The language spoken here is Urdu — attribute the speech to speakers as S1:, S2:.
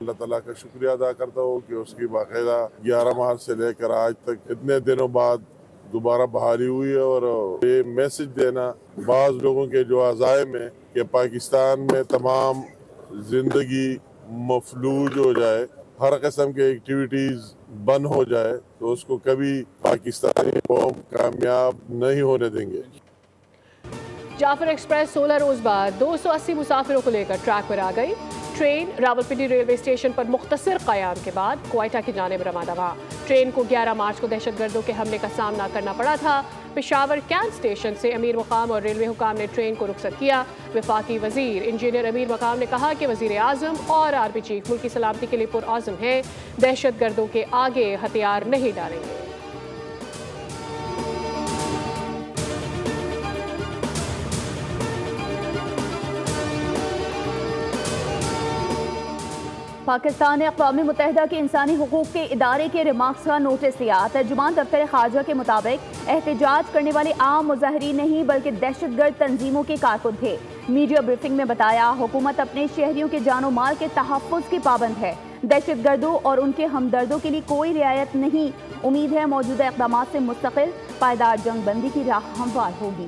S1: اللہ تعالیٰ کا شکریہ ادا کرتا ہوں کہ اس کی باقاعدہ 11 مارچ سے لے کر آج تک اتنے دنوں بعد دوبارہ بحالی ہوئی ہے، اور یہ میسج دینا بعض لوگوں کے جو عزائم ہیں کہ پاکستان میں تمام زندگی مفلوج ہو جائے، ہر قسم کے ایکٹیویٹیز بند ہو جائے، تو اس کو کبھی پاکستانی قوم کامیاب نہیں ہونے دیں گے۔
S2: جعفر ایکسپریس 16 روز بعد 280 مسافروں کو لے کر ٹریک پر آ گئی۔ ٹرین راولپنڈی ریلوے اسٹیشن پر مختصر قیام کے بعد کوئٹہ کی جانب روانہ ہوا۔ ٹرین کو 11 مارچ کو دہشت گردوں کے حملے کا سامنا کرنا پڑا تھا۔ پشاور کینٹ اسٹیشن سے امیر مقام اور ریلوے حکام نے ٹرین کو رخصت کیا۔ وفاقی وزیر انجینئر امیر مقام نے کہا کہ وزیر اعظم اور آرمی چیف ملک کی سلامتی کے لیے پرعزم ہیں، دہشت گردوں کے آگے ہتھیار نہیں ڈالیں گے۔
S3: پاکستان نے اقوام متحدہ کے انسانی حقوق کے ادارے کے ریمارکس کا نوٹس لیا۔ ترجمان دفتر خارجہ کے مطابق احتجاج کرنے والے عام مظاہرین نہیں بلکہ دہشت گرد تنظیموں کے کارکن تھے۔ میڈیا بریفنگ میں بتایا حکومت اپنے شہریوں کے جان و مال کے تحفظ کی پابند ہے، دہشت گردوں اور ان کے ہمدردوں کے لیے کوئی رعایت نہیں۔ امید ہے موجودہ اقدامات سے مستقل پائیدار جنگ بندی کی راہ ہموار ہوگی۔